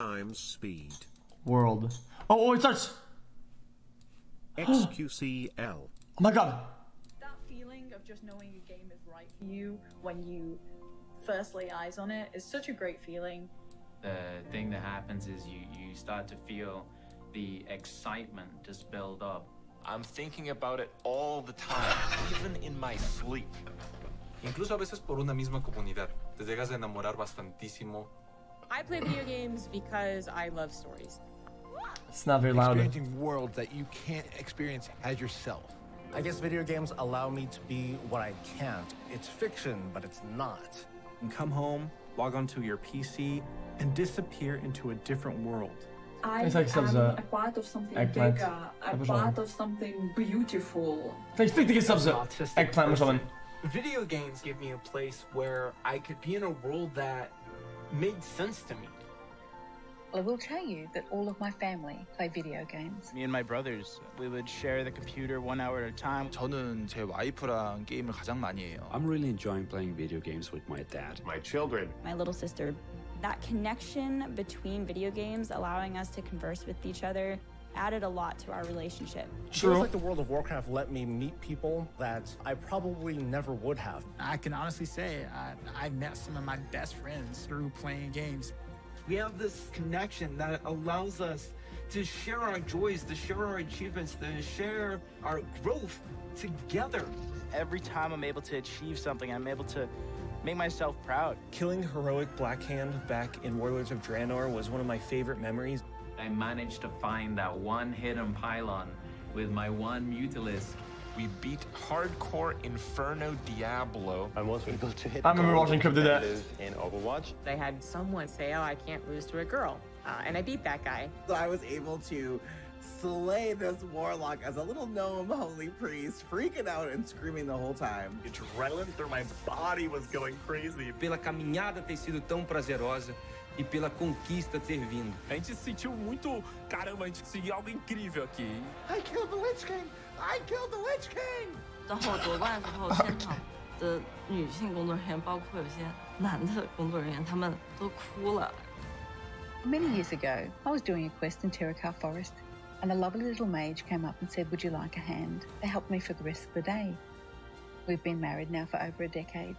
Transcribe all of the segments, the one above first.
times speed. World. Oh, it starts. xQcl. Oh my god. That feeling of just knowing a game is right for you when you first lay eyes on it is such a great feeling. The thing that happens is you start to feel the excitement just build up. I'm thinking about it all the time, even in my sleep. Incluso a veces por una misma comunidad. Te llegas a enamorar bastantísimo. I play video games because I love stories. It's not very loud. Experiencing worlds that you can't experience as yourself. I guess video games allow me to be what I can't. It's fiction, but it's not. You come home, log onto your PC, and disappear into a different world. I It's like subs, am a part of something eggplant. bigger, a part of something beautiful. Kijk, die subs. Eggplant person. Video games give me a place where I could be in a world that made sense to me. Well, I will tell you that all of my family play video games. Me and my brothers, we would share the computer 1 hour at a time. 저는 제 와이프랑 게임을 가장 많이 해요. I'm really enjoying playing video games with my dad. My children. My little sister. That connection between video games, allowing us to converse with each other, added a lot to our relationship. Feels like the World of Warcraft let me meet people that I probably never would have. I can honestly say I met some of my best friends through playing games. We have this connection that allows us to share our joys, to share our achievements, to share our growth together. Every time I'm able to achieve something, I'm able to make myself proud. Killing heroic Blackhand back in Warlords of Draenor was one of my favorite memories. I managed to find that one hidden pylon with my one Mutalisk. We beat hardcore Inferno Diablo. I'm also able to hit. I remember watching Crypto that in Overwatch. I had someone say, "Oh, I can't lose to a girl," and I beat that guy. So I was able to slay this warlock as a little gnome holy priest, freaking out and screaming the whole time. Adrenaline through my body was going crazy. Pela caminhada ter sido tão prazerosa e pela conquista ter vindo. A gente se sentiu muito, caramba, a gente conseguiu algo incrível aqui. I killed the Lich King! I killed the Lich King! 然后夺冠之后，现场的女性工作人员，包括有些男的工作人员，他们都哭了。Many years ago, I was doing a quest in Tirikar Forest, and a lovely little mage came up and said, "Would you like a hand?" They helped me for the rest of the day. We've been married now for over a decade.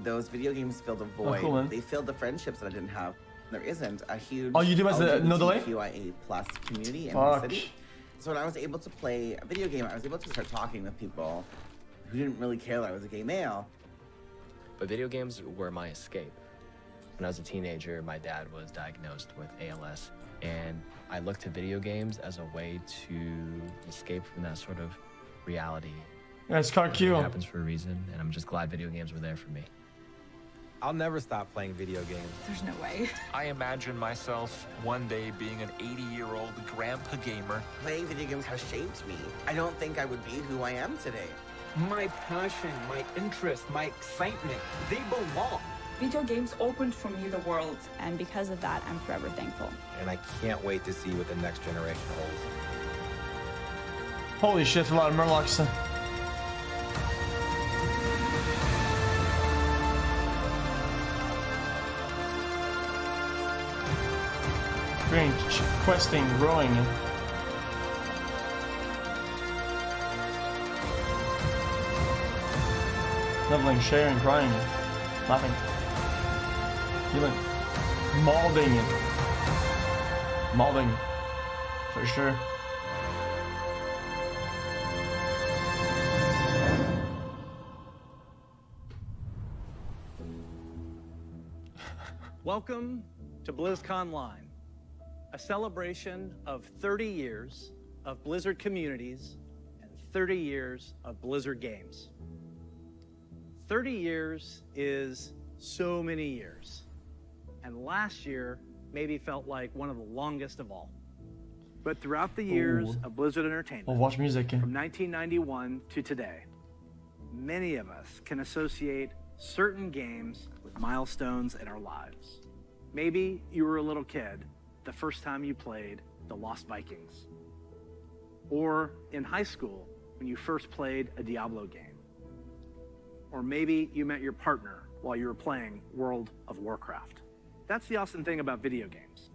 Those video games filled a void. Cool, man. They filled the friendships that I didn't have. There isn't a huge Oh, you do as a no delay? LGBTQIA+ community in the city. So when I was able to play a video game, I was able to start talking with people who didn't really care that I was a gay male. But video games were my escape. When I was a teenager, my dad was diagnosed with ALS, and I looked to video games as a way to escape from that sort of reality. That's kind of cute. It happens for a reason, and I'm just glad video games were there for me. I'll never stop playing video games. There's no way. I imagine myself one day being an 80-year-old grandpa gamer. Playing video games has shaped me. I don't think I would be who I am today. My passion, my interest, my excitement, they belong. Video games opened for me the world, and because of that, I'm forever thankful. And I can't wait to see what the next generation holds. Holy shit, a lot of Murlocs. Strange, questing, growing. Leveling, sharing, crying, laughing, healing, molding, for sure. Welcome to Blizzcon Line, a celebration of 30 years of Blizzard communities and 30 years of Blizzard games. 30 years is so many years, and last year maybe felt like one of the longest of all. But throughout the years of Blizzard Entertainment, watch music. From 1991 to today, many of us can associate certain games with milestones in our lives. Maybe you were a little kid the first time you played The Lost Vikings, or in high school when you first played a Diablo game. Or maybe you met your partner while you were playing World of Warcraft. That's the awesome thing about video games.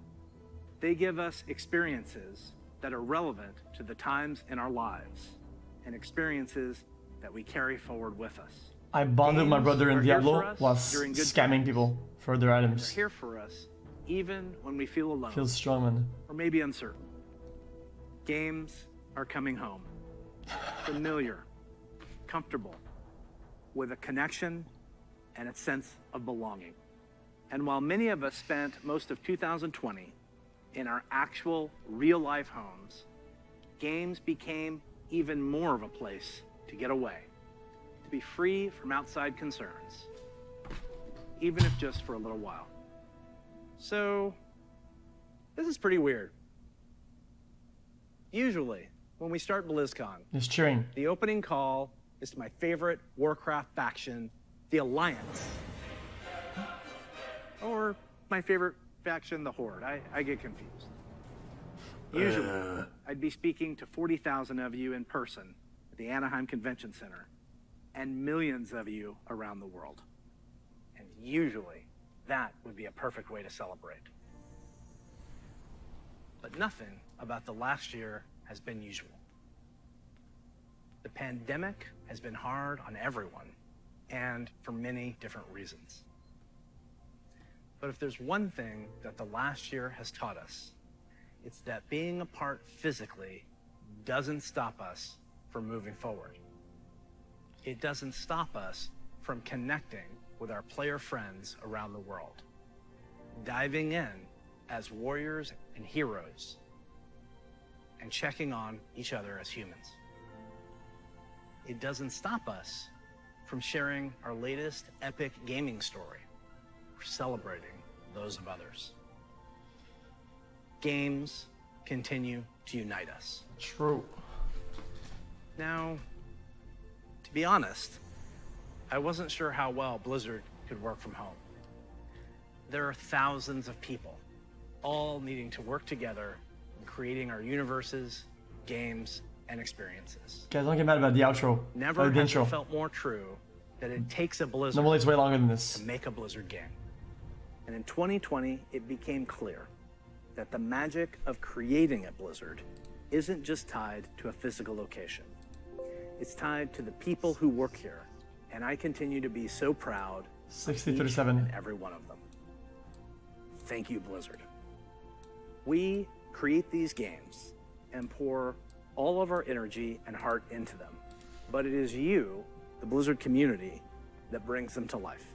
They give us experiences that are relevant to the times in our lives and experiences that we carry forward with us. I bonded with my brother in Games are here Diablo for us while during good scamming times. people for their They're items. here for us even when we feel alone Feels strong, man. or maybe uncertain. Games are coming home. Familiar, comfortable, with a connection and a sense of belonging. And while many of us spent most of 2020 in our actual real-life homes, games became even more of a place to get away, to be free from outside concerns, even if just for a little while. So, this is pretty weird. Usually, when we start BlizzCon, Just cheering. the opening call is to my favorite Warcraft faction, the Alliance. Or my favorite faction, the Horde. I get confused. Usually, I'd be speaking to 40,000 of you in person at the Anaheim Convention Center and millions of you around the world. And usually, that would be a perfect way to celebrate. But nothing about the last year has been usual. The pandemic has been hard on everyone, and for many different reasons. But if there's one thing that the last year has taught us, it's that being apart physically doesn't stop us from moving forward. It doesn't stop us from connecting with our player friends around the world, diving in as warriors and heroes, and checking on each other as humans. It doesn't stop us from sharing our latest epic gaming story or celebrating those of others. Games continue to unite us. True. Now, to be honest, I wasn't sure how well Blizzard could work from home. There are thousands of people, all needing to work together in creating our universes, games, and experiences. Guys, don't get mad about the outro. Never the has intro. it felt more true that it takes a Blizzard Normally it's way longer than this. to make a Blizzard game. And in 2020, it became clear that the magic of creating a Blizzard isn't just tied to a physical location. It's tied to the people who work here, and I continue to be so proud of 60-37. each and every one of them. Thank you, Blizzard. We create these games and pour all of our energy and heart into them, but it is you, the Blizzard community, that brings them to life.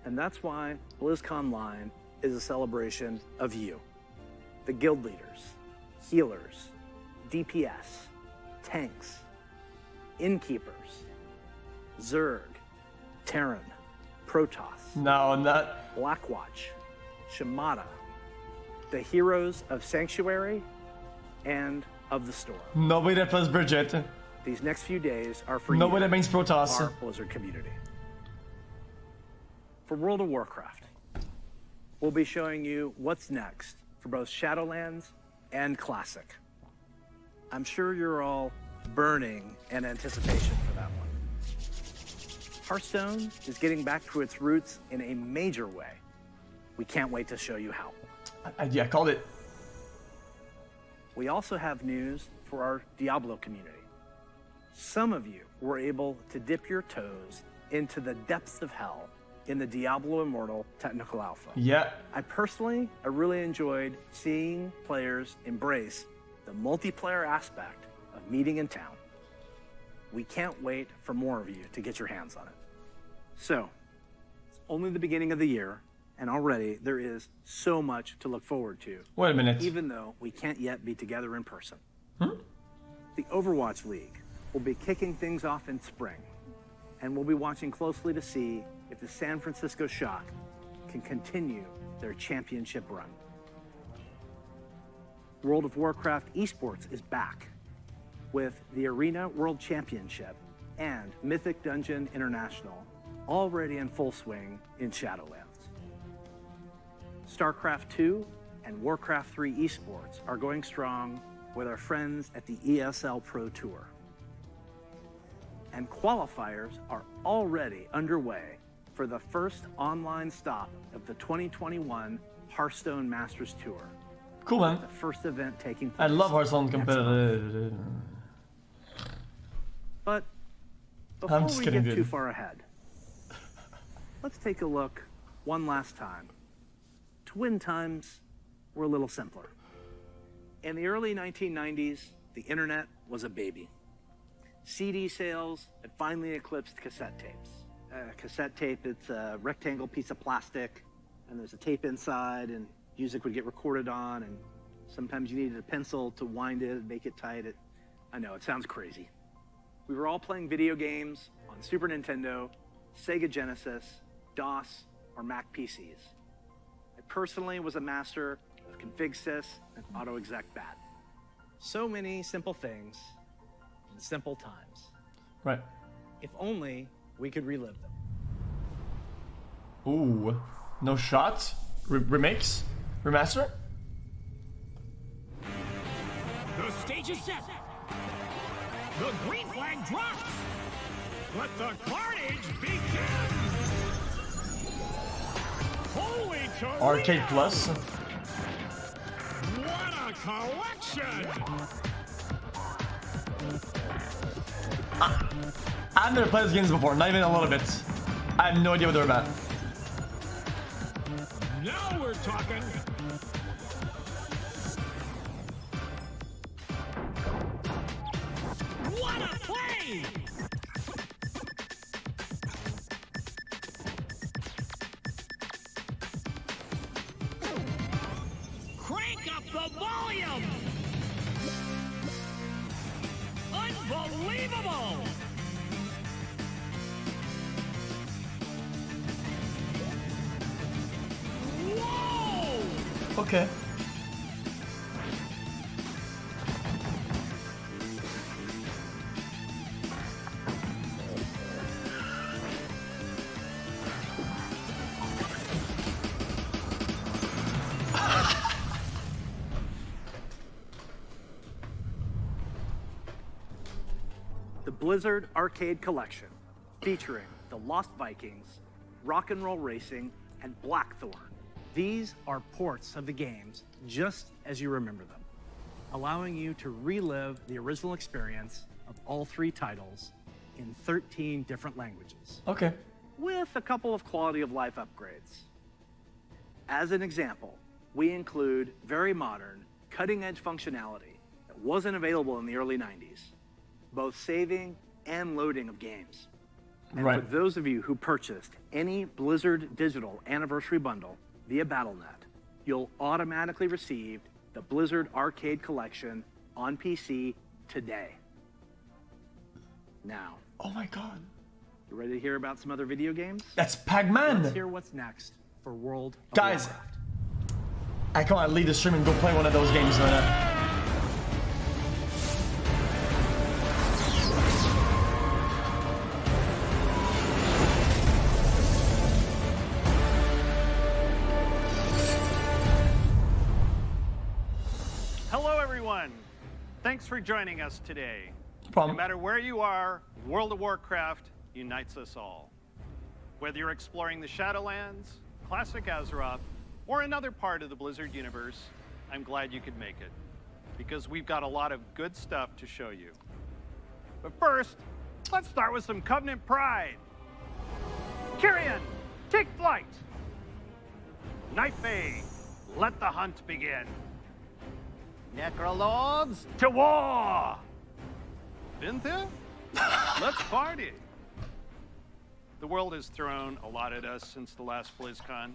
And that's why BlizzCon Line is a celebration of you, the guild leaders, healers, DPS, tanks, innkeepers, Zerg, Terran, Protoss, No, not. Blackwatch, Shimada, the heroes of Sanctuary and of the Storm. Nobody that plays Bridget. These next few days are for Nobody you, that means Protoss. our Blizzard community. For World of Warcraft, we'll be showing you what's next for both Shadowlands and Classic. I'm sure you're all burning in anticipation for that one. Hearthstone is getting back to its roots in a major way. We can't wait to show you how. Yeah, called it. We also have news for our Diablo community. Some of you were able to dip your toes into the depths of hell in the Diablo Immortal Technical Alpha. Yeah. I really enjoyed seeing players embrace the multiplayer aspect of meeting in town. We can't wait for more of you to get your hands on it. So, it's only the beginning of the year, and already there is so much to look forward to. Wait a minute. Even though we can't yet be together in person. The Overwatch League will be kicking things off in spring, and we'll be watching closely to see if the San Francisco Shock can continue their championship run. World of Warcraft esports is back with the Arena World Championship and Mythic Dungeon International already in full swing in Shadowlands. StarCraft 2 and Warcraft 3 esports are going strong with our friends at the ESL Pro Tour. And qualifiers are already underway for the first online stop of the 2021 Hearthstone Masters Tour, Cool, man. The first event taking I place. love Hearthstone next month. competitive. But I'm before just we kidding, get dude. too far ahead, let's take a look one last time to when times were a little simpler. In the early 1990s, the internet was a baby. CD sales had finally eclipsed cassette tapes. Cassette tape, it's a rectangle piece of plastic, and there's a tape inside, and music would get recorded on, and sometimes you needed a pencil to wind it and make it tight. I know, it sounds crazy. We were all playing video games on Super Nintendo, Sega Genesis, DOS, or Mac PCs. I personally was a master of config sys and auto exec bat. So many simple things in simple times. Right. If only we could relive them. Ooh. No shots? Remakes? Remaster? The stage is set. The green flag drops. Let the carnage begin. Holy Toledo! Arcade Plus? What a collection! I've never played these games before, not even a little bit. I have no idea what they're about. Now we're talking. What a play! Crank up the volume! Unbelievable! Whoa! Okay. The Blizzard Arcade Collection, featuring the Lost Vikings, Rock and Roll Racing, and Blackthorn. These are ports of the games just as you remember them, allowing you to relive the original experience of all three titles in 13 different languages. Okay. With a couple of quality of life upgrades. As an example, we include very modern, cutting-edge functionality that wasn't available in the early 90s, both saving and loading of games. And Right. for those of you who purchased any Blizzard Digital Anniversary Bundle via Battle.net, you'll automatically receive the Blizzard Arcade Collection on PC today. Now. Oh my god. You ready to hear about some other video games? That's Pac-Man! Let's hear what's next for World of Guys, Warcraft. I can't leave the stream and go play one of those games, man. Hello, everyone. Thanks for joining us today. Problem. No matter where you are, World of Warcraft unites us all. Whether you're exploring the Shadowlands, Classic Azeroth, or another part of the Blizzard universe, I'm glad you could make it, because we've got a lot of good stuff to show you. But first, let's start with some Covenant pride. Kyrian, take flight. Nightbay, let the hunt begin. Necrolords, to war! Vinthir, let's party. The world has thrown a lot at us since the last BlizzCon.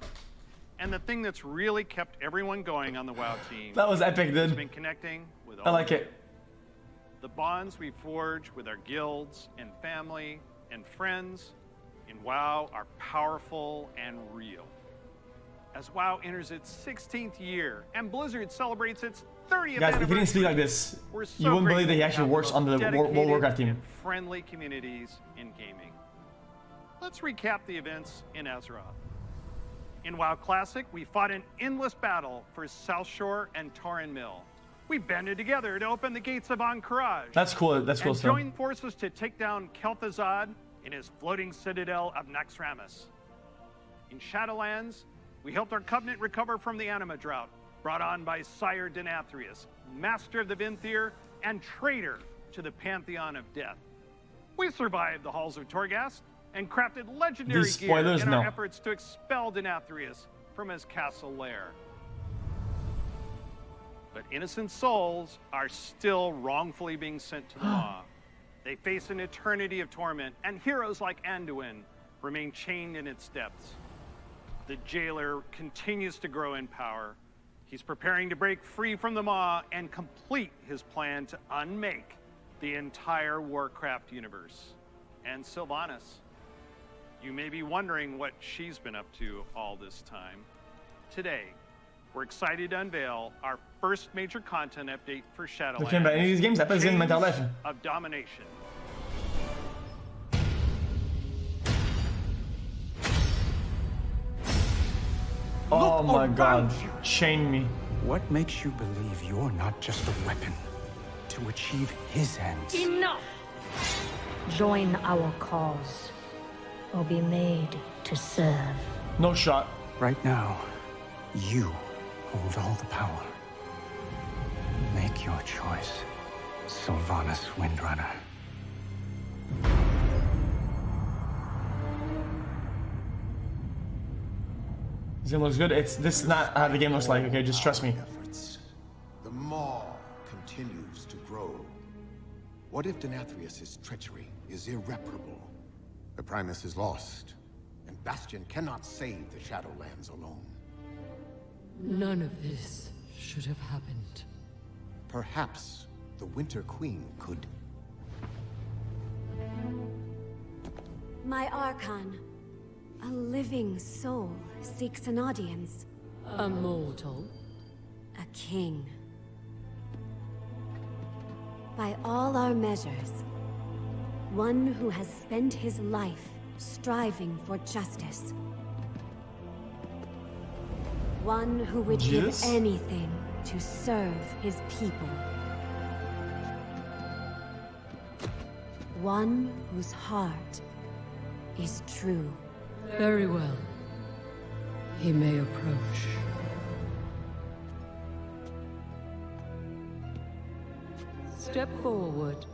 And the thing that's really kept everyone going on the WoW team That was epic, has dude. been connecting with I all like of you. it. The bonds we forge with our guilds and family and friends in WoW are powerful and real. As WoW enters its 16th year and Blizzard celebrates its 30th Guys, if he didn't speak like this, you wouldn't believe that he actually works on the World of Warcraft team. and friendly communities in gaming. Let's recap the events in Azeroth. In WoW Classic, we fought an endless battle for South Shore and Tauren Mill. We banded together to open the gates of Ahn'Qiraj. That's cool. That's cool and stuff. joined forces to take down Kel'Thuzad in his floating citadel of Naxxramas. In Shadowlands, we helped our Covenant recover from the Anima drought brought on by Sire Denathrius, master of the Vinthier and traitor to the Pantheon of Death. We survived the halls of Torghast and crafted legendary These gear spoilers, in no. our efforts to expel Denathrius from his castle lair. But innocent souls are still wrongfully being sent to the Maw. They face an eternity of torment, and heroes like Anduin remain chained in its depths. The jailer continues to grow in power. He's preparing to break free from the Maw and complete his plan to unmake the entire Warcraft universe. And Sylvanas, you may be wondering what she's been up to all this time. Today, we're excited to unveil our first major content update for Shadowlands. Looking at any of these games, that in Mental Life. Of Domination. Oh my god, chain me. What makes you believe you're not just a weapon to achieve his ends? Enough! Join our cause, or be made to serve. No shot. Right now, you hold all the power. Make your choice, Sylvanas Windrunner. This game looks good. This is not how the game looks like, okay? Just trust me. The Maw continues to grow. What if Denathrius' treachery is irreparable? The Primus is lost, and Bastion cannot save the Shadowlands alone. None of this should have happened. Perhaps the Winter Queen could. My Archon, a living soul seeks an audience. A mortal? A king. By all our measures, one who has spent his life striving for justice. One who would Jesus? give anything to serve his people. One whose heart is true. Very well. He may approach. Step forward.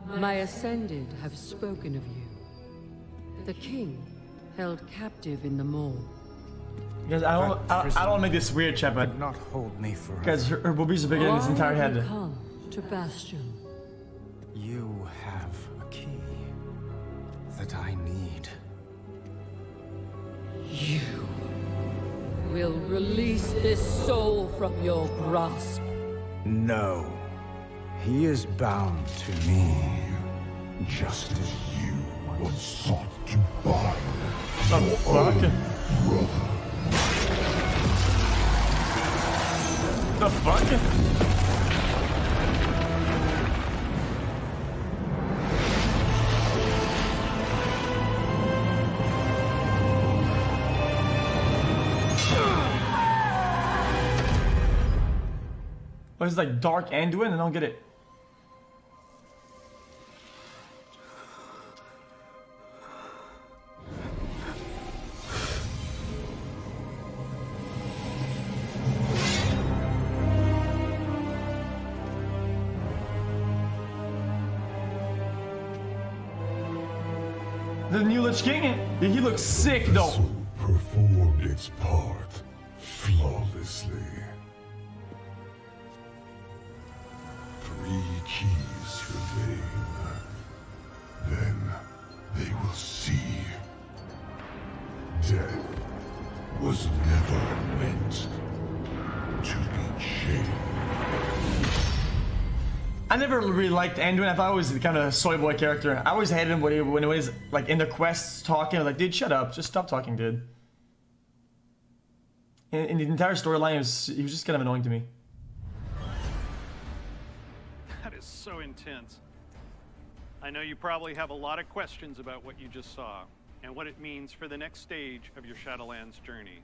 My Ascended have spoken of you. The king held captive in the Maw. Guys, I don't want to make this weird, chat, but not hold me forever. Guys, her boobies are bigger than his entire head. Come to Bastion. You have a key that I need. You will release this soul from your grasp. No. He is bound to me, just as you once sought to bind your brother. The fuck? Oh, it's like Dark Anduin? I don't get it. The new Lich King, he looks sick though. Performed its part flawlessly. 3 keys remain. Then they will see. Death was never meant to be chained. I never really liked Anduin. I thought he was kind of a soy boy character. I always hated him when he was like in the quests talking. I was like, dude, shut up. Just stop talking, dude. In the entire storyline, he was just kind of annoying to me. That is so intense. I know you probably have a lot of questions about what you just saw and what it means for the next stage of your Shadowlands journey.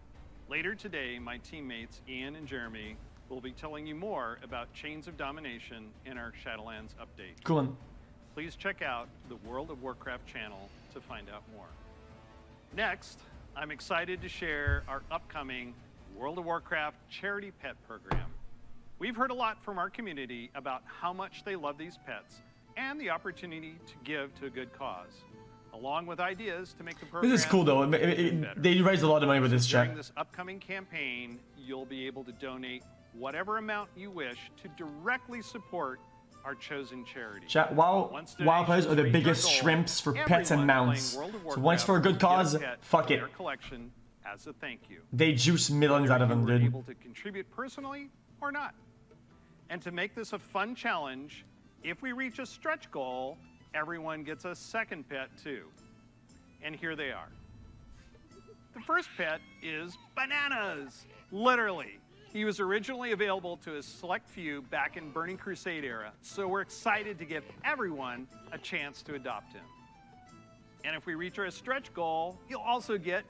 Later today, my teammates Ian and Jeremy will be telling you more about Chains of Domination in our Shadowlands update. Cool. Please check out the World of Warcraft channel to find out more. Next, I'm excited to share our upcoming World of Warcraft charity pet program. We've heard a lot from our community about how much they love these pets and the opportunity to give to a good cause, along with ideas to make the program. This is cool though. They raised a lot of money with this chat. During this upcoming campaign, you'll be able to donate whatever amount you wish to directly support our chosen charity. Chat, WoW players are the biggest shrimps for pets and mounts. So once for a good cause, fuck it. Collection as a thank you. They juice millions out of them, dude. Able to contribute personally or not. And to make this a fun challenge, if we reach a stretch goal, everyone gets a second pet too. And here they are. The first pet is Bananas. Literally. He was originally available to a select few back in Burning Crusade era, so we're excited to give everyone a chance to adopt him. And if we reach our stretch goal, you'll also get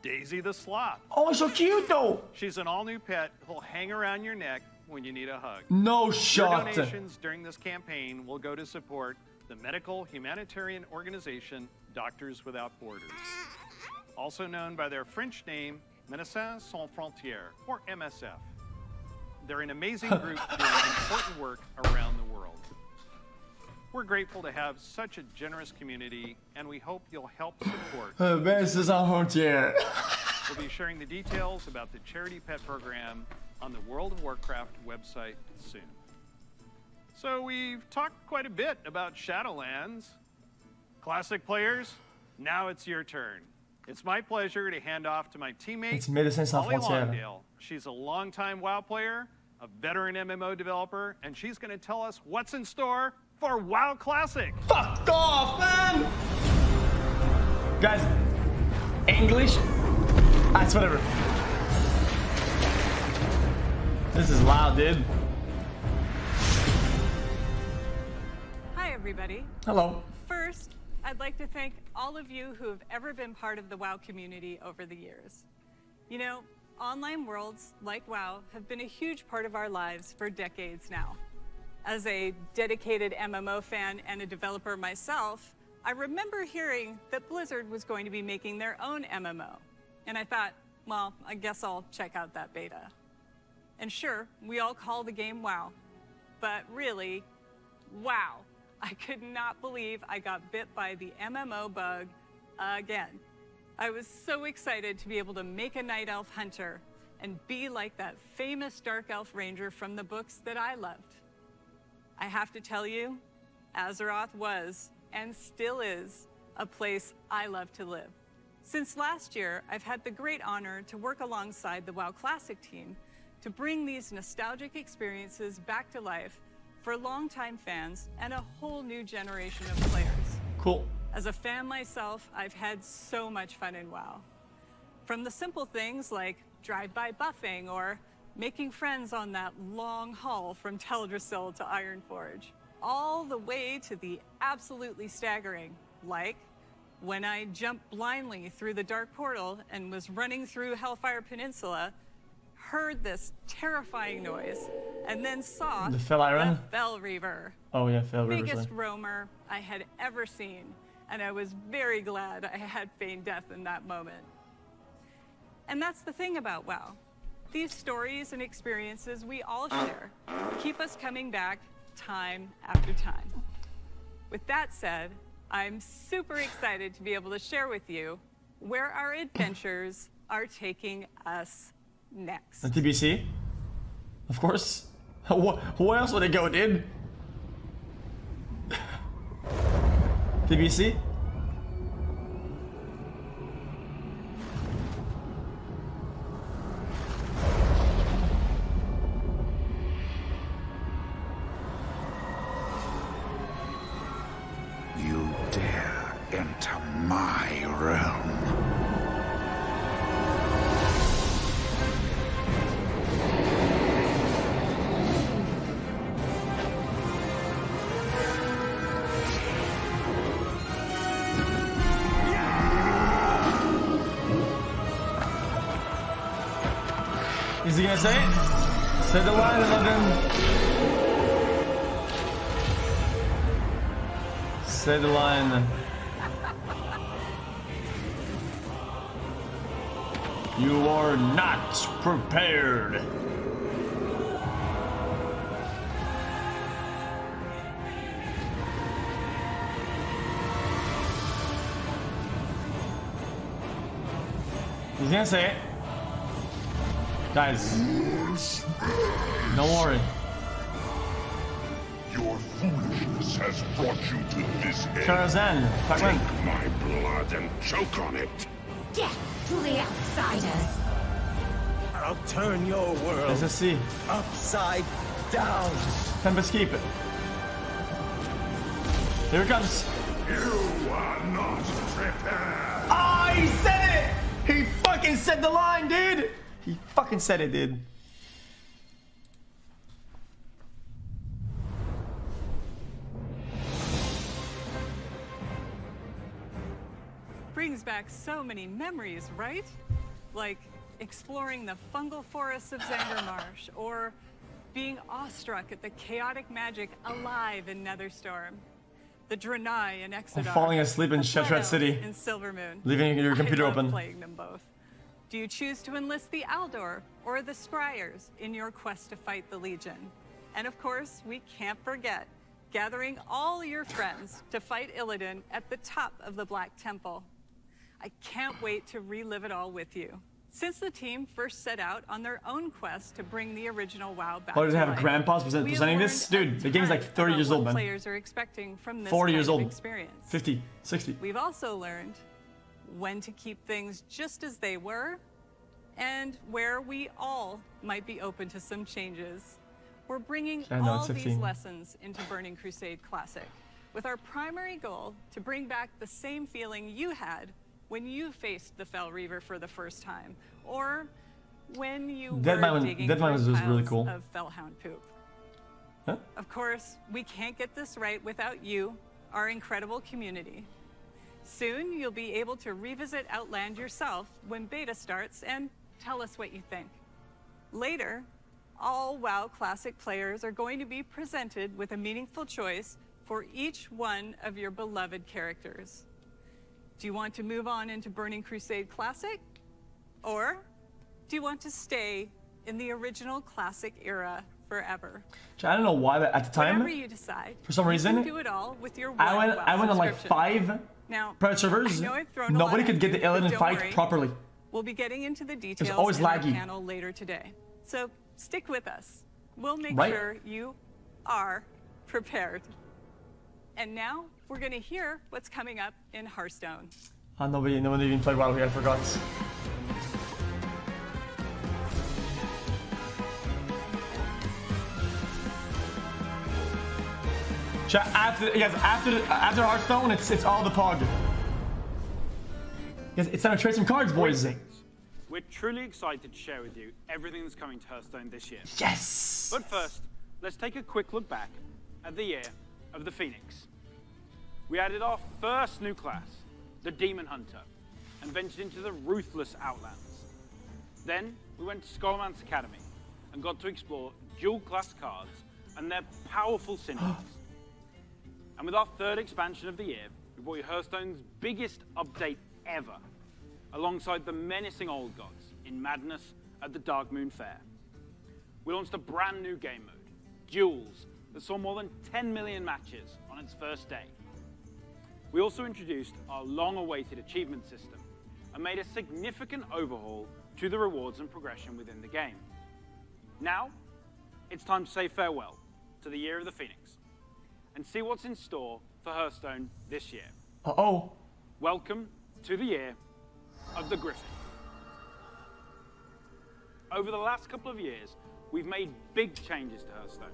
Daisy the Sloth. Oh, so cute though. She's an all-new pet who'll hang around your neck when you need a hug. No shot. Your donations during this campaign will go to support the medical humanitarian organization Doctors Without Borders, also known by their French name, Médecins Sans Frontières, or MSF. They're an amazing group doing important work around the world. We're grateful to have such a generous community, and we hope you'll help support. Médecins Sans Frontières. We'll be sharing the details about the charity pet program on the World of Warcraft website soon. So we've talked quite a bit about Shadowlands. Classic players, now it's your turn. It's my pleasure to hand off to my teammate, It's Médecins Sans Holly Frontières. Longdale. She's a longtime WoW player, a veteran MMO developer, and she's going to tell us what's in store for WoW Classic. Fuck off, man! Guys, English? That's whatever. This is loud, dude. Hi, everybody. Hello. First, I'd like to thank all of you who have ever been part of the WoW community over the years. You know, online worlds like WoW have been a huge part of our lives for decades now. As a dedicated MMO fan and a developer myself, I remember hearing that Blizzard was going to be making their own MMO. And I thought, well, I guess I'll check out that beta. And sure, we all call the game WoW, but really, wow. I could not believe I got bit by the MMO bug again. I was so excited to be able to make a night elf hunter and be like that famous dark elf ranger from the books that I loved. I have to tell you, Azeroth was, and still is, a place I love to live. Since last year, I've had the great honor to work alongside the WoW Classic team to bring these nostalgic experiences back to life for longtime fans and a whole new generation of players. Cool. As a fan myself, I've had so much fun in WoW. From the simple things like drive-by buffing or making friends on that long haul from Teldrassil to Ironforge, all the way to the absolutely staggering, like when I jumped blindly through the Dark Portal and was running through Hellfire Peninsula, heard this terrifying noise, and then saw The Fel Iron? the Fel Reaver. Oh yeah, Fel Reaver. Biggest roamer I had ever seen, and I was very glad I had feigned death in that moment. And that's the thing about WoW. These stories and experiences we all share keep us coming back time after time. With that said, I'm super excited to be able to share with you where our adventures are taking us next. The TBC? Of course. Where else would they go, dude? TBC? You dare enter my realm. Is he gonna say it? Say the line, Logan. Say the line. You are not prepared. He's gonna say it. Guys, don't worry. Your foolishness has brought you to this end. Tarzan, Take my blood and choke on it. Death to the outsiders. I'll turn your world Let's just see. upside down. Tempest, keep it. Here it comes. You are not prepared. Oh, he said it! He fucking said the line, dude! He fucking said it, dude. Brings back so many memories, right? Like exploring the fungal forests of Zangarmarsh, or being awestruck at the chaotic magic alive in Netherstorm, the Draenei in Exodar, I'm falling asleep in the Shetrat Blood City. Elves in Silvermoon. Leaving your computer I love open. playing them both. Do you choose to enlist the Aldor or the Scryers in your quest to fight the Legion? And of course, we can't forget gathering all your friends to fight Illidan at the top of the Black Temple. I can't wait to relive it all with you. Since the team first set out on their own quest to bring the original WoW back Oh, does it to have life, grandpas we have presenting this? learned Dude, a the game's like ton 30 years about old, what man. players are expecting from this 40 years kind of old. experience. 50, 60. We've also learned when to keep things just as they were, and where we all might be open to some changes. We're bringing I know, all it's these 15. lessons into Burning Crusade Classic, with our primary goal to bring back the same feeling you had when you faced the Fel Reaver for the first time, or when you were digging Deadmine was through really piles cool. of Felhound poop. Huh? Of course, we can't get this right without you, our incredible community. Soon, you'll be able to revisit Outland yourself when beta starts and tell us what you think. Later, all WoW Classic players are going to be presented with a meaningful choice for each one of your beloved characters. Do you want to move on into Burning Crusade Classic? Or do you want to stay in the original Classic era forever? I don't know why, but at the time, Whatever you decide, for some you reason, can do it all with your I one went WoW on like subscription. 5 Now, private servers. I know I've thrown a Nobody lot could at get the you, but Illidan don't fight worry. properly. We'll be getting into the details always in our laggy. panel later today. So stick with us. We'll make Right. sure you are prepared. And now we're going to hear what's coming up in Hearthstone. No one even played WoW here, I forgot. Chat, after Hearthstone, it's all the pog. Yes, it's time to trade some cards, boys. We're truly excited to share with you everything that's coming to Hearthstone this year. Yes! But first, let's take a quick look back at the year of the Phoenix. We added our first new class, the Demon Hunter, and ventured into the ruthless Outlands. Then, we went to Skullman's Academy and got to explore dual-class cards and their powerful synergies. And with our third expansion of the year, we brought you Hearthstone's biggest update ever, alongside the menacing old gods in Madness at the Dark Moon Fair. We launched a brand new game mode, Duels, that saw more than 10 million matches on its first day. We also introduced our long-awaited achievement system and made a significant overhaul to the rewards and progression within the game. Now, it's time to say farewell to the Year of the Phoenix and see what's in store for Hearthstone this year. Uh-oh. Welcome to the Year of the Griffin. Over the last couple of years, we've made big changes to Hearthstone.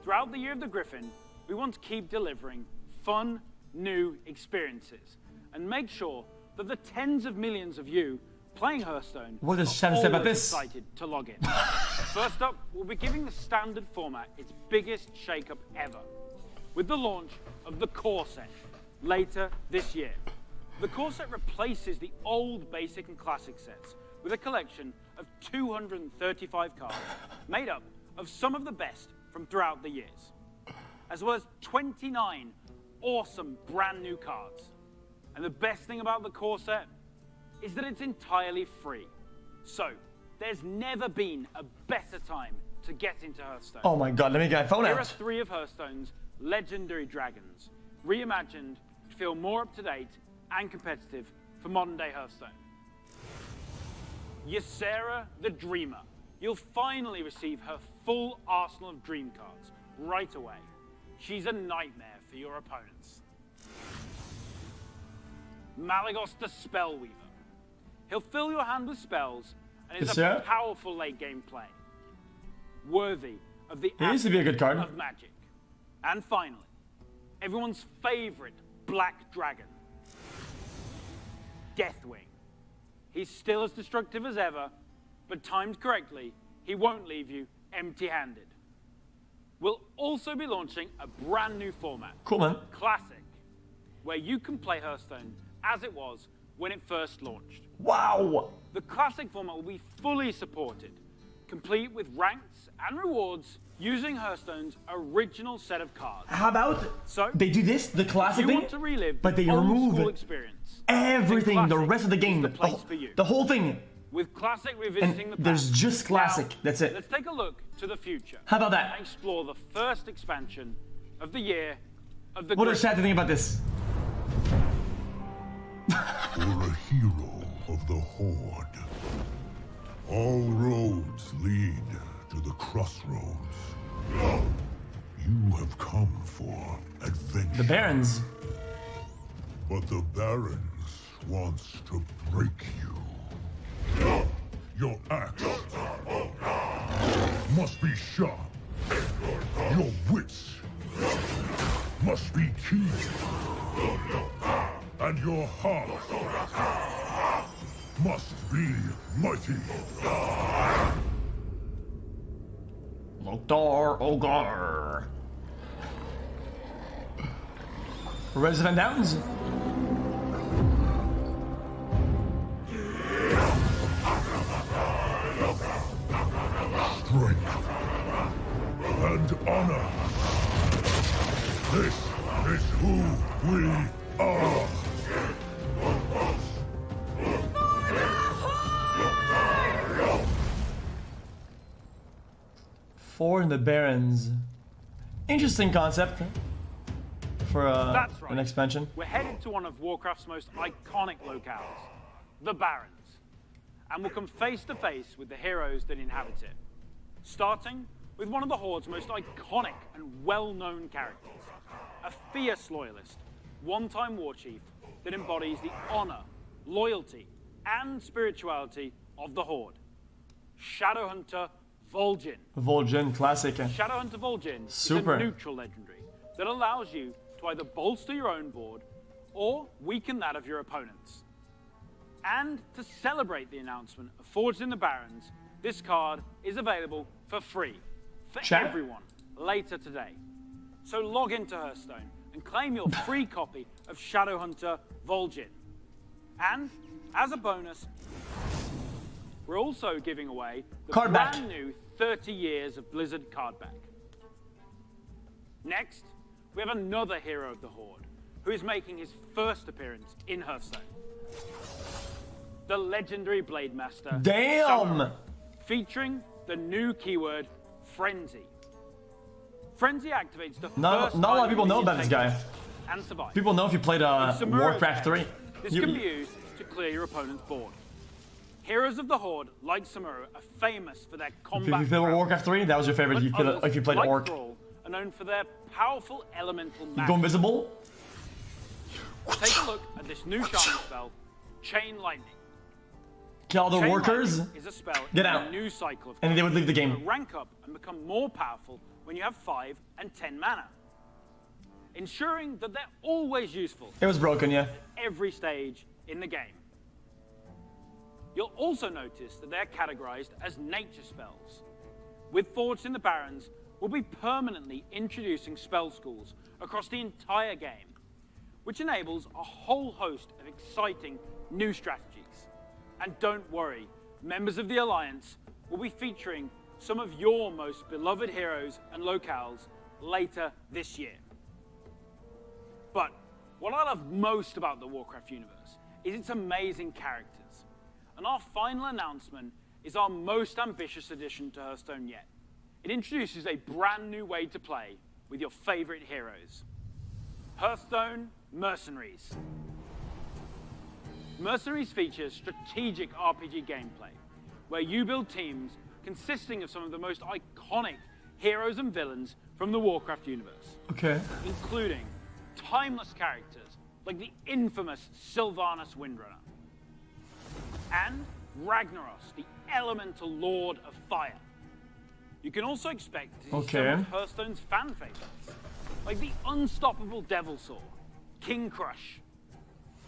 Throughout the Year of the Griffin, we want to keep delivering fun, new experiences and make sure that the tens of millions of you playing Hearthstone What does are Shannon say about always this? excited to log in. First up, we'll be giving the standard format its biggest shake-up ever, with the launch of the Core Set later this year. The Core Set replaces the old Basic and Classic sets with a collection of 235 cards made up of some of the best from throughout the years, as well as 29 awesome brand new cards. And the best thing about the Core Set is that it's entirely free. So, there's never been a better time to get into Hearthstone. Oh my god, let me get my phone Here are out. 3 of Hearthstone's legendary dragons, reimagined to feel more up-to-date and competitive for modern-day Hearthstone. Ysera the Dreamer. You'll finally receive her full arsenal of dream cards right away. She's a nightmare for your opponents. Malagos the Spellweaver. He'll fill your hand with spells and is a powerful late-game play. Worthy of the He used to be a good card. of Magic. And finally, everyone's favorite black dragon, Deathwing. He's still as destructive as ever, but timed correctly, he won't leave you empty-handed. We'll also be launching a brand new format. Cool, man. Classic, where you can play Hearthstone as it was when it first launched. Wow! The Classic format will be fully supported, complete with ranks and rewards using Hearthstone's original set of cards. How about they do this, the classic if you thing, want to relive but they the old remove school experience, everything, the Classic rest of the game, is the place for you. the whole thing. With Classic revisiting And the past. there's just Classic, Now, that's it. Let's take a look to the future. How about that? And explore the first expansion of the year of the What a Grid. sad thing about this. For a hero of the Horde, all roads lead to the crossroads. You have come for adventure. The Barons. But the Barons wants to break you. Your axe must be sharp. Your wits must be keen. And your heart must be mighty. Lothar Ogar. Resident Downs. Strength and honor. This is who we are. Four in the Barons. Interesting concept for That's right. an expansion. We're headed to one of Warcraft's most iconic locales, the Barrens, and we'll come face to face with the heroes that inhabit it. Starting with one of the Horde's most iconic and well-known characters, a fierce loyalist, one-time war chief that embodies the honor, loyalty, and spirituality of the Horde, Shadowhunter Vol'jin. Vol'jin, classic. Shadowhunter Vol'jin Super. is a neutral legendary that allows you to either bolster your own board or weaken that of your opponents. And to celebrate the announcement of Forged in the Barrens, this card is available for free for everyone later today. So log into Hearthstone and claim your free copy of Shadowhunter Vol'jin. And as a bonus, we're also giving away the Card back. brand new 30 years of Blizzard card back. Next, we have another hero of the Horde who is making his first appearance in Hearthstone. The legendary Blade Master. Damn! Summoner, featuring the new keyword Frenzy. Frenzy activates the Not first a lot of item people know that about you this take guy. and survive. People know if you played In Samura's Warcraft 3. Edge, This can be used to clear your opponent's board. Heroes of the Horde, like Samura, are famous for their If combat. you played Warcraft 3, that was your favorite. But If you played like Orc. Thrall, are known for their powerful elemental magic. Go invisible. Take a look at this new shaman spell, Chain Lightning. Kill all the Chain workers. Lightning is a spell Get in out. a new cycle of And then they would leave the that game. rank up and become more powerful when you have 5 and 10 mana, ensuring that they're always useful. It was broken, yeah. Every stage in the game. You'll also notice that they're categorized as nature spells. With Forged in the Barrens, we'll be permanently introducing spell schools across the entire game, which enables a whole host of exciting new strategies. And don't worry, members of the Alliance will be featuring some of your most beloved heroes and locales later this year. But what I love most about the Warcraft universe is its amazing characters. And our final announcement is our most ambitious addition to Hearthstone yet. It introduces a brand new way to play with your favorite heroes. Hearthstone Mercenaries. Mercenaries features strategic RPG gameplay, where you build teams consisting of some of the most iconic heroes and villains from the Warcraft universe. Okay. Including timeless characters like the infamous Sylvanas Windrunner, and Ragnaros, the elemental lord of fire. You can also expect to see some of Hearthstone's fan favorites, like the unstoppable Devilsaur, King Crush,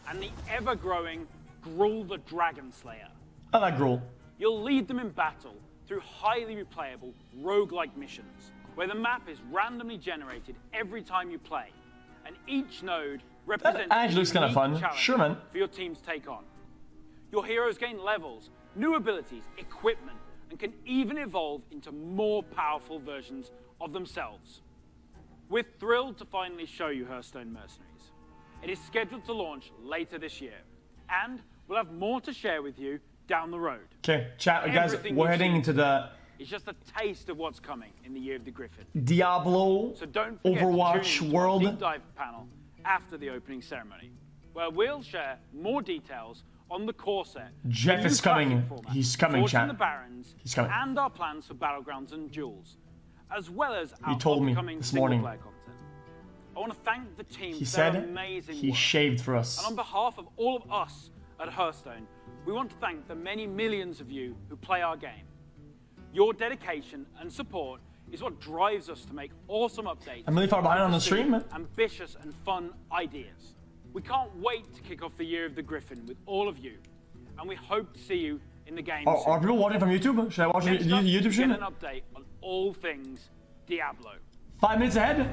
and the ever-growing Gruul the Dragon Slayer. I like Gruul. You'll lead them in battle through highly replayable roguelike missions, where the map is randomly generated every time you play, and each node represents That actually looks kind of fun. Sure, man. for your teams to take on. Your heroes gain levels, new abilities, equipment, and can even evolve into more powerful versions of themselves. We're thrilled to finally show you Hearthstone Mercenaries. It is scheduled to launch later this year, and we'll have more to share with you down the road. Okay, chat, guys, we're heading into the It's just a taste of what's coming in the Year of the Griffin. Diablo So don't forget Overwatch to tune in to our world. deep dive panel after the opening ceremony, where we'll share more details on the core set. Jeff the new is coming. classic format, He's coming, Forging chat. the Barons, He's coming. and our plans for Battlegrounds and Duels, as well as our He told me upcoming this morning. single-player content. I want to thank the team He for their said amazing he work. shaved for us. And on behalf of all of us at Hearthstone, we want to thank the many millions of you who play our game. Your dedication and support is what drives us to make awesome updates. I'm really far behind on the pursue stream. Ambitious and fun ideas. We can't wait to kick off the Year of the Griffin with all of you, and we hope to see you in the game soon. Are people watching from YouTube? Should I watch the Next up, YouTube you stream? get an update on all things Diablo. 5 minutes ahead.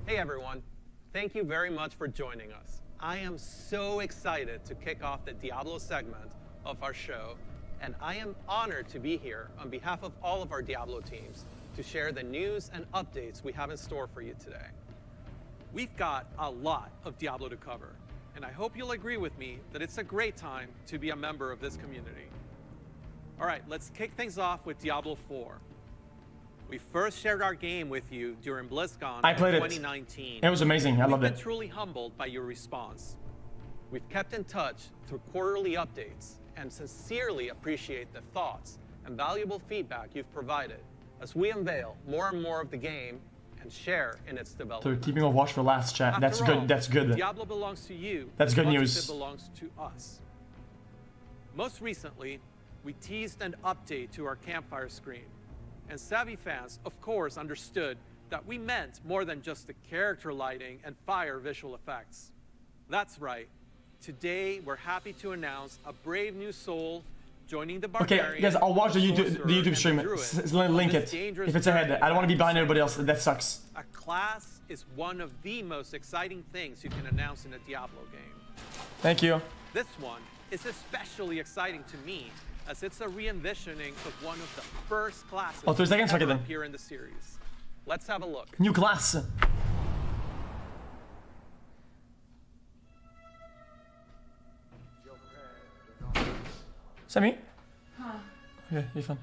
Hey everyone, thank you very much for joining us. I am so excited to kick off the Diablo segment of our show, and I am honored to be here on behalf of all of our Diablo teams to share the news and updates we have in store for you today. We've got a lot of Diablo to cover, and I hope you'll agree with me that it's a great time to be a member of this community. All right, let's kick things off with Diablo 4. We first shared our game with you during Blizzcon I played in it. 2019. It was amazing. I loved We've it. been truly humbled by your response. We've kept in touch through quarterly updates and sincerely appreciate the thoughts and valuable feedback you've provided as we unveil more and more of the game and share in its They're development. keeping a watch for last, chat. That's After all, good. That's good. Diablo belongs to you. That's as good much news. as it belongs to us. Most recently, we teased an update to our campfire screen. And savvy fans, of course, understood that we meant more than just the character lighting and fire visual effects. That's right. Today, we're happy to announce a brave new soul joining the barbarian. Okay, guys, I'll watch the YouTube stream. Link it if it's ahead. I don't want to be behind everybody else. That sucks. A class is one of the most exciting things you can announce in a Diablo game. Thank you. This one is especially exciting to me, as it's a re-envisioning of one of the first classes Oh, 3 seconds, to okay ever then. appear in the series. Let's have a look. New class. Is that me? Huh. Okay, you're fine.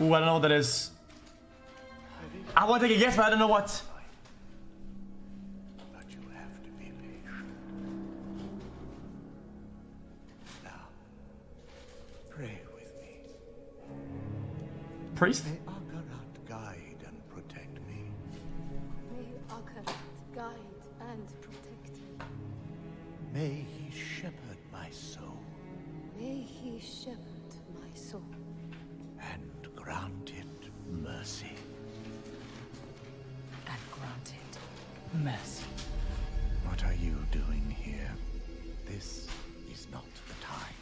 Ooh, I don't know what that is. I want to take a guess, but I don't know what. Pray with me. Priest? May Akarat guide and protect me. May Akarat guide and protect me. May he shepherd my soul May he shepherd my soul. and grant it mercy. And granted mercy. What are you doing here? This is not the time.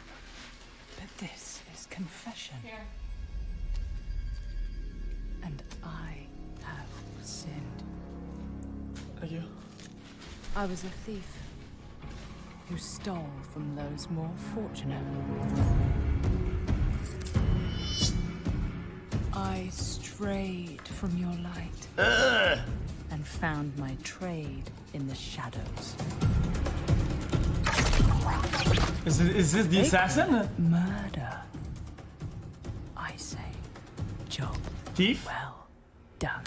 But this is confession. And I have sinned. Thank you. I was a thief You stole from those more fortunate. I strayed from your light and found my trade in the shadows. Is this the assassin? Murder. I say, job thief. Well done.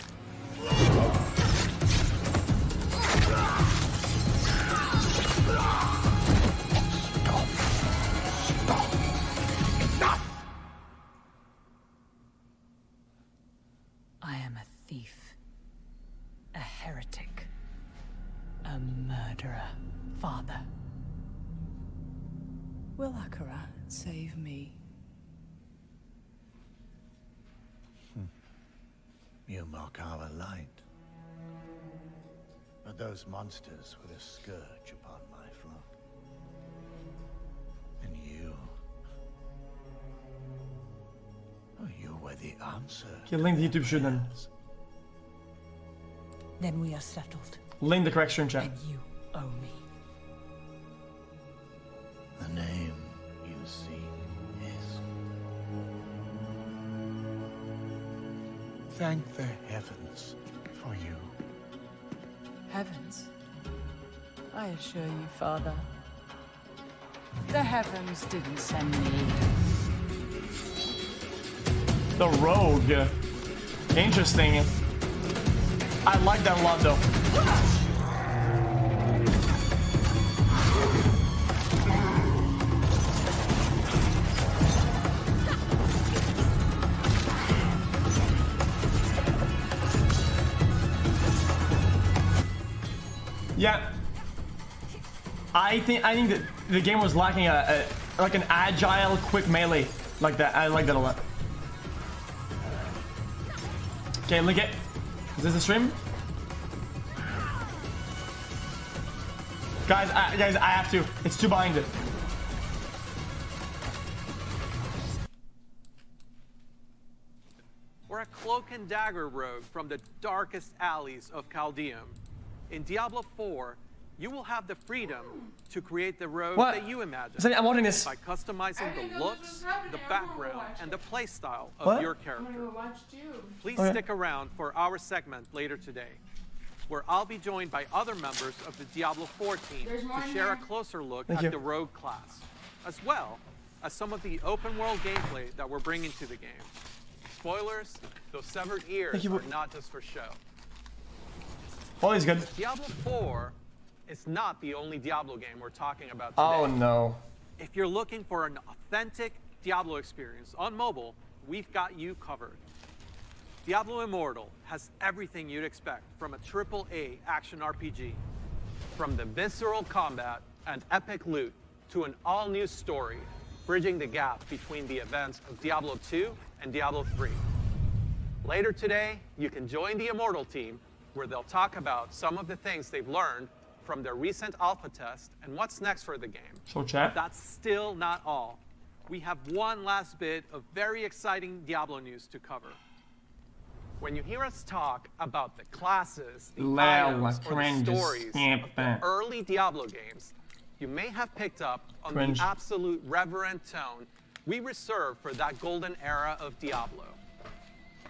I am a thief, a heretic, a murderer, father. Will Akarat save me? You mock our light. But those monsters were a scourge upon my flock. And you... Oh, you were the answer. Okay, link the YouTube shoot then. Then we are settled. Link the correct stream chat. And you owe me. The name you seek is... Thank the heavens for you. Heavens? I assure you, Father, the heavens didn't send me. The rogue. Interesting. I like that a lot though. Yeah, I think that the game was lacking like an agile, quick melee like that. I like that a lot. Okay, link it. Is this a stream? Guys, I have to. It's too behind it. We're a cloak and dagger rogue from the darkest alleys of Chaldeum. In Diablo 4, you will have the freedom to create the rogue that you imagine. I'm watching this. By customizing the looks, the background, and the playstyle of your character. Please stick around for our segment later today, where I'll be joined by other members of the Diablo 4 team to share a closer look at the rogue class, as well as some of the open world gameplay that we're bringing to the game. Spoilers, those severed ears are not just for show. Oh, he's good. Diablo 4 is not the only Diablo game we're talking about today. Oh no. If you're looking for an authentic Diablo experience on mobile, we've got you covered. Diablo Immortal has everything you'd expect from a AAA action RPG. From the visceral combat and epic loot to an all-new story, bridging the gap between the events of Diablo 2 and Diablo 3. Later today, you can join the Immortal team, where they'll talk about some of the things they've learned from their recent alpha test and what's next for the game. So chat. That's still not all. We have one last bit of very exciting Diablo news to cover. When you hear us talk about the classes, the items, or the stories of the early Diablo games, you may have picked up on the absolute reverent tone we reserve for that golden era of Diablo.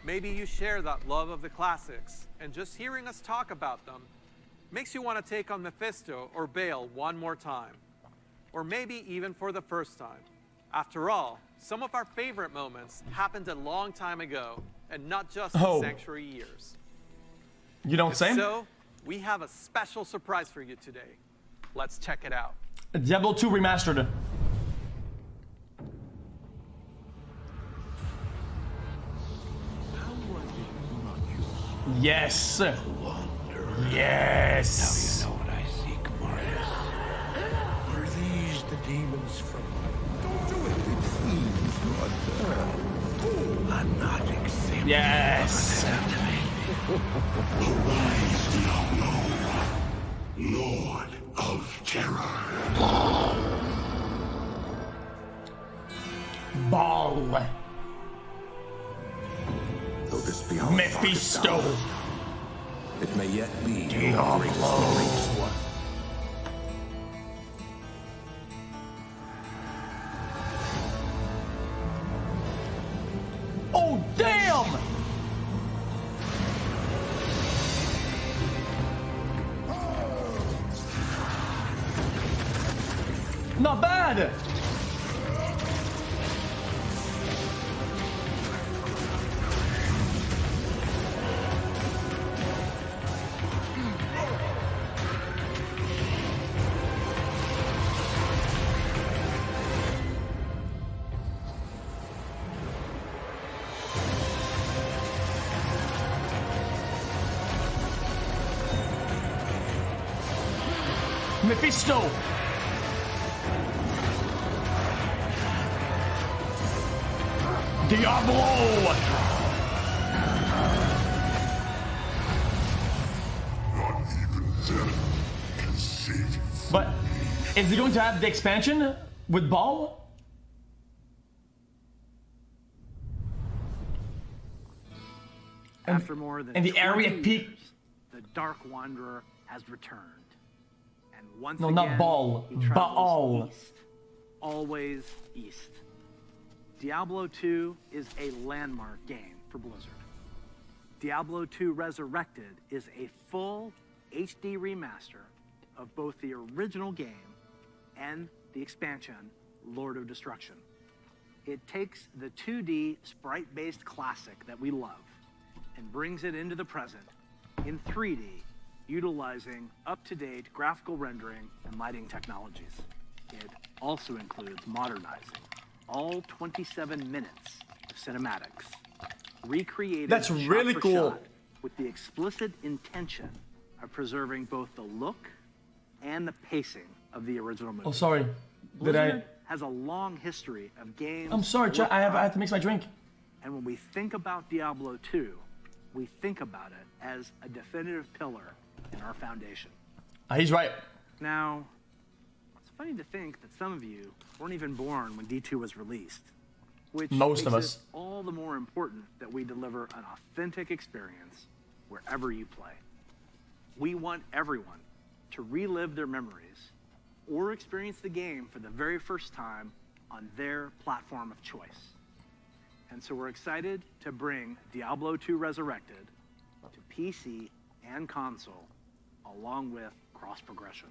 Maybe you share that love of the classics, and just hearing us talk about them makes you want to take on Mephisto or Baal one more time. Or maybe even for the first time. After all, some of our favorite moments happened a long time ago, and not just in Sanctuary years. You don't say? So, we have a special surprise for you today. Let's check it out. Diablo 2 Remastered. Yes. Yes. Now you know what I seek, Marius. Were these the demons from... Don't do it. It seems but I'm not exempt. Yes. Arise, Diablo, Lord of Terror. Ball. Though this be Mephisto. It may yet be Diablo. not bad. Mephisto! Diablo! Not even death can save you. But is he going to have the expansion with Ball? After more than and the 20 area years, peak. the Dark Wanderer has returned. And once No, again, not Ball. he travels Baal. east. Always east. Diablo 2 is a landmark game for Blizzard. Diablo 2 Resurrected is a full HD remaster of both the original game and the expansion, Lord of Destruction. It takes the 2D sprite-based classic that we love and brings it into the present in 3D, utilizing up-to-date graphical rendering and lighting technologies. It also includes modernizing all 27 minutes of cinematics, recreated That's shot really for cool. shot with the explicit intention of preserving both the look and the pacing of the original movie. Oh, sorry. Did Blizzard I? has a long history of games. I'm sorry, chat. I have to mix my drink. And when we think about Diablo 2, we think about it as a definitive pillar in our foundation. He's right. Now, it's funny to think that some of you weren't even born when D2 was released, which Most of makes us. it all the more important that we deliver an authentic experience wherever you play. We want everyone to relive their memories or experience the game for the very first time on their platform of choice. And so we're excited to bring Diablo 2 Resurrected to PC and console, along with cross-progression.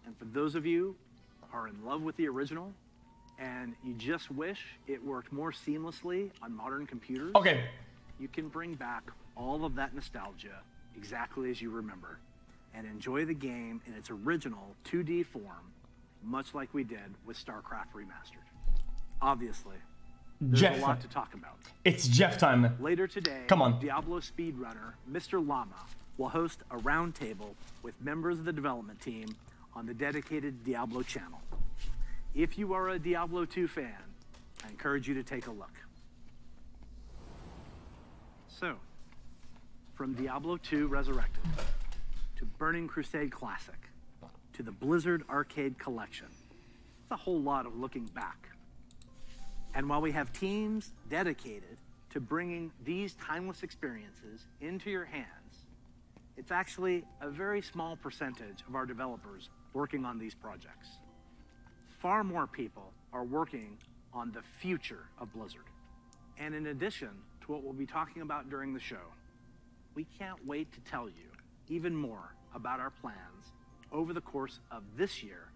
And for those of you who are in love with the original and you just wish it worked more seamlessly on modern computers, okay, you can bring back all of that nostalgia exactly as you remember and enjoy the game in its original 2D form, much like we did with StarCraft Remastered. Obviously, there's Jeff. a lot to talk about. It's Jeff time. Later today, Come on. Diablo speedrunner Mr. Llama will host a roundtable with members of the development team on the dedicated Diablo channel. If you are a Diablo 2 fan, I encourage you to take a look. So, from Diablo 2 Resurrected to Burning Crusade Classic to the Blizzard Arcade Collection, it's a whole lot of looking back. And while we have teams dedicated to bringing these timeless experiences into your hands, it's actually a very small percentage of our developers working on these projects. Far more people are working on the future of Blizzard. And in addition to what we'll be talking about during the show, we can't wait to tell you even more about our plans over the course of this year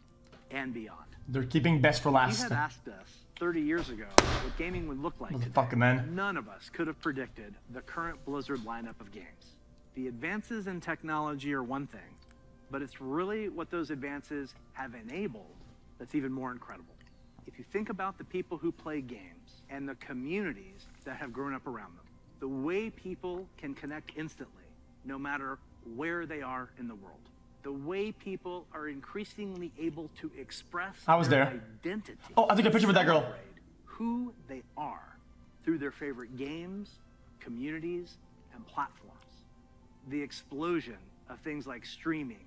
and beyond. They're keeping best for If last. you had asked us 30 years ago what gaming would look like today, Motherfucker, man. none of us could have predicted the current Blizzard lineup of games. The advances in technology are one thing, but it's really what those advances have enabled that's even more incredible. If you think about the people who play games and the communities that have grown up around them, the way people can connect instantly, no matter where they are in the world, the way people are increasingly able to express I was their there. identity. Oh, I took a picture with that girl. Celebrate who they are through their favorite games, communities, and platforms. The explosion of things like streaming,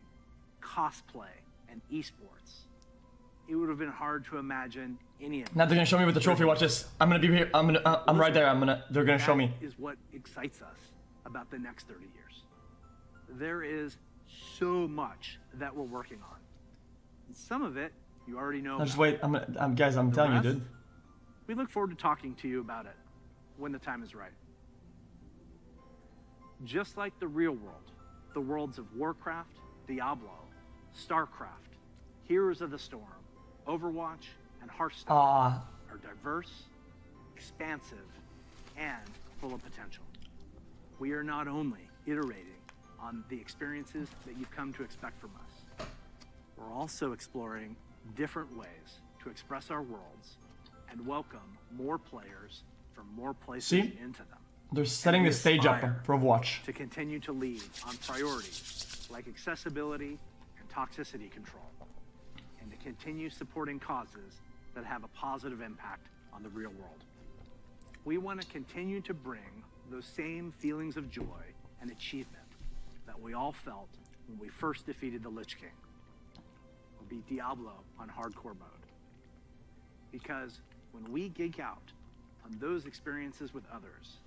cosplay, and esports. It would have been hard to imagine any of Now they're gonna show me with the trophy. Watch this. I'm gonna be here. I'm right there. They're gonna show me. That is what excites us about the next 30 years. There is so much that we're working on. And some of it you already know. Now just about. wait. Guys, I'm The telling you, rest, dude. We look forward to talking to you about it when the time is right. Just like the real world, the worlds of Warcraft, Diablo, StarCraft, Heroes of the Storm, Overwatch, and Hearthstone are diverse, expansive, and full of potential. We are not only iterating on the experiences that you've come to expect from us, we're also exploring different ways to express our worlds and welcome more players from more places into them. They're setting the stage up for Overwatch. To continue to lead on priorities like accessibility and toxicity control, and to continue supporting causes that have a positive impact on the real world. We want to continue to bring those same feelings of joy and achievement that we all felt when we first defeated the Lich King, or beat Diablo on hardcore mode. Because when we geek out on those experiences with others,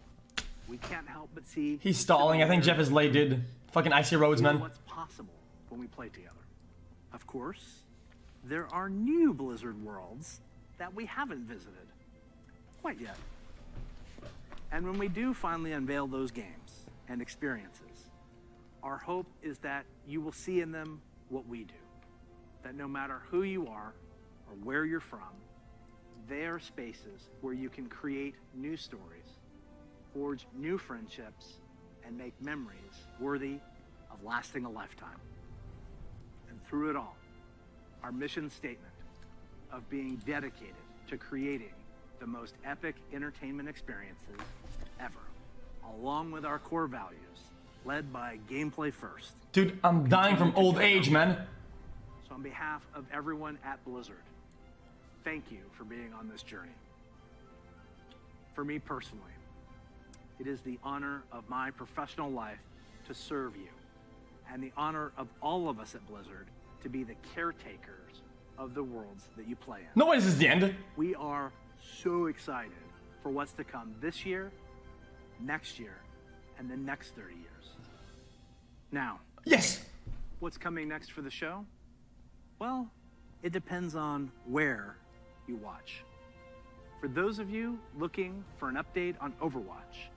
we can't help but see... He's stalling. I think Jeff is late, dude. Fucking Icy Roads, man. What's possible when we play together. Of course, there are new Blizzard worlds that we haven't visited quite yet. And when we do finally unveil those games and experiences, our hope is that you will see in them what we do. That no matter who you are or where you're from, they are spaces where you can create new stories, forge new friendships, and make memories worthy of lasting a lifetime. And through it all, our mission statement of being dedicated to creating the most epic entertainment experiences ever, along with our core values, led by gameplay first. Dude, I'm dying from old age, man. So on behalf of everyone at Blizzard, thank you for being on this journey. For me personally, it is the honor of my professional life to serve you, and the honor of all of us at Blizzard to be the caretakers of the worlds that you play in. No way, this is the end. We are so excited for what's to come this year, next year, and the next 30 years. Now, yes, what's coming next for the show? Well, it depends on where you watch. For those of you looking for an update on Overwatch,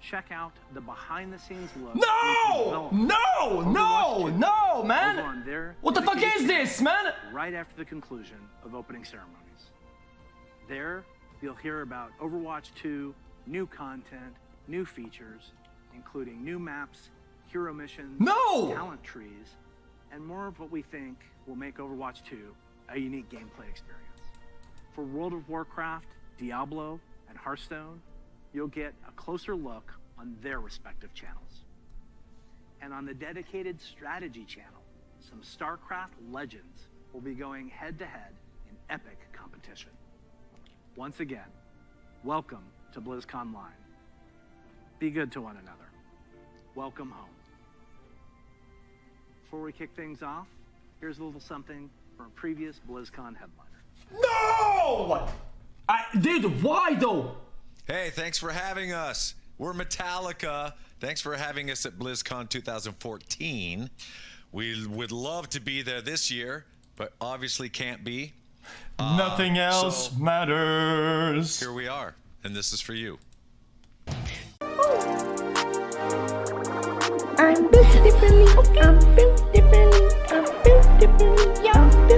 check out the behind-the-scenes look. No! No! No! No, man! What the fuck is this, man? Right after the conclusion of opening ceremonies. There, you'll hear about Overwatch 2, new content, new features, including new maps, hero missions, talent trees, and more of what we think will make Overwatch 2 a unique gameplay experience. For World of Warcraft, Diablo, and Hearthstone, you'll get a closer look on their respective channels. And on the dedicated strategy channel, some StarCraft legends will be going head-to-head in epic competition. Once again, welcome to Blizzcon Line. Be good to one another. Welcome home. Before we kick things off, here's a little something from a previous BlizzCon headliner. No! Dude, why though? Hey, thanks for having us. We're Metallica. Thanks for having us at BlizzCon 2014. We would love to be there this year, but obviously can't be. Nothing else matters. Here we are, and this is for you. I'm built differently. I'm built differently. I'm built differently. Yeah, I'm built